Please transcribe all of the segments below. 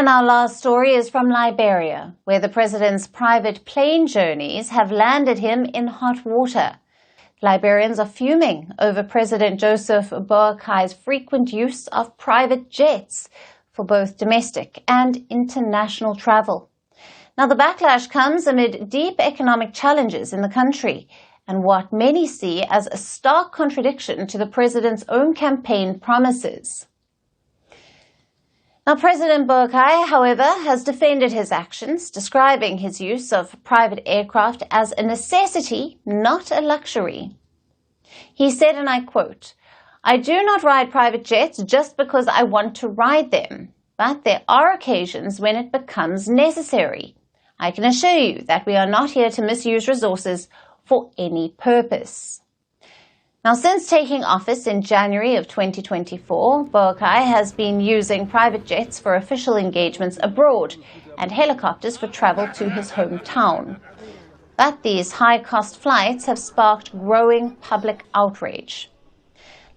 And our last story is from Liberia, where the president's private plane journeys have landed him in hot water. Liberians are fuming over President Joseph Boakai's frequent use of private jets for both domestic and international travel. Now, the backlash comes amid deep economic challenges in the country and what many see as a stark contradiction to the president's own campaign promises. Now, President Boakai, however, has defended his actions, describing his use of private aircraft as a necessity, not a luxury. He said, and I quote, "I do not ride private jets just because I want to ride them, but there are occasions when it becomes necessary. I can assure you that we are not here to misuse resources for any purpose." Now, since taking office in January of 2024, Boakai has been using private jets for official engagements abroad and helicopters for travel to his hometown. But these high-cost flights have sparked growing public outrage.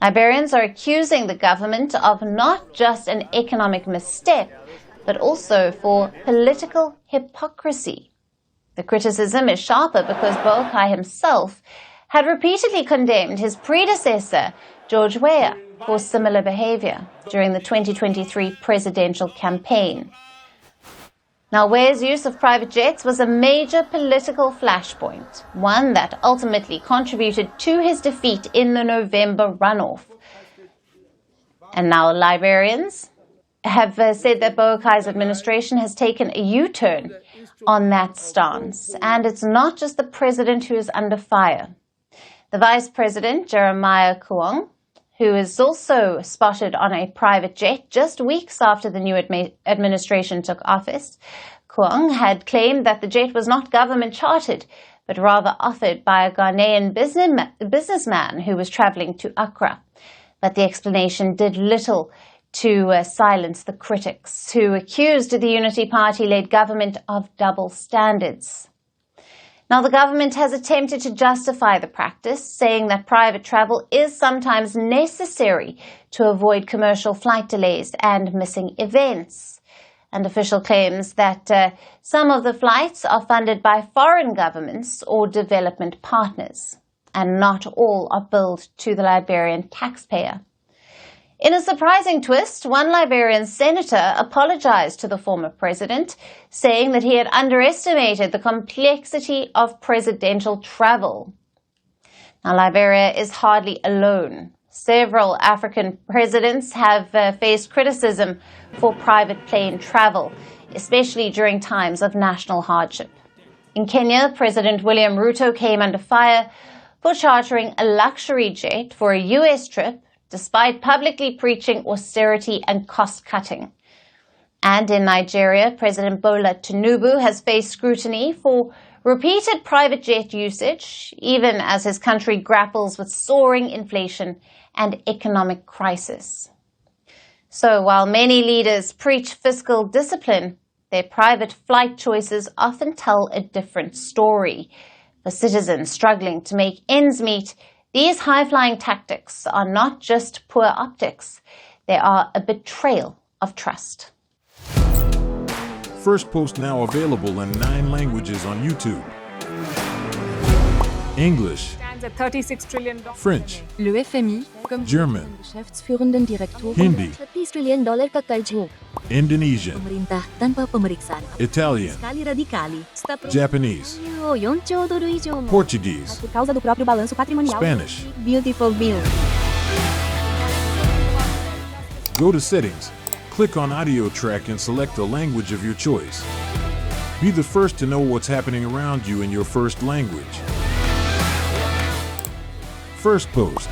Liberians are accusing the government of not just an economic misstep, but also for political hypocrisy. The criticism is sharper because Boakai himself had repeatedly condemned his predecessor, George Weah, for similar behavior during the 2023 presidential campaign. Now, Weah's use of private jets was a major political flashpoint, one that ultimately contributed to his defeat in the November runoff. And now Liberians have said that Boakai's administration has taken a U-turn on that stance, and it's not just the president who is under fire. The Vice President, Jeremiah Coup, who is also spotted on a private jet just weeks after the new administration took office, Coup had claimed that the jet was not government chartered, but rather offered by a Ghanaian businessman who was traveling to Accra. But the explanation did little to silence the critics who accused the Unity Party-led government of double standards. Now, the government has attempted to justify the practice, saying that private travel is sometimes necessary to avoid commercial flight delays and missing events. And official claims that some of the flights are funded by foreign governments or development partners, and not all are billed to the Liberian taxpayer. In a surprising twist, one Liberian senator apologized to the former president, saying that he had underestimated the complexity of presidential travel. Now, Liberia is hardly alone. Several African presidents have faced criticism for private plane travel, especially during times of national hardship. In Kenya, President William Ruto came under fire for chartering a luxury jet for a U.S. trip, despite publicly preaching austerity and cost-cutting. And in Nigeria, President Bola Tinubu has faced scrutiny for repeated private jet usage, even as his country grapples with soaring inflation and economic crisis. So while many leaders preach fiscal discipline, their private flight choices often tell a different story. For citizens struggling to make ends meet, these high-flying tactics are not just poor optics, they are a betrayal of trust. Firstpost now available in 9 languages on YouTube. English, $36 trillion. French, Le FMI, comme German, Geschäftsführenden Direktor, Hindi, $30 trillion ka kaljo. Indonesian, Pemerintah tanpa pemeriksaan. Italian, Sekali radikali. Japanese, 4 兆ドル以上も Portuguese, por causa do próprio balanço patrimonial. Spanish. Beautiful bill. Go to Settings, click on Audio Track and select a language of your choice. Be the first to know what's happening around you in your first language. Firstpost.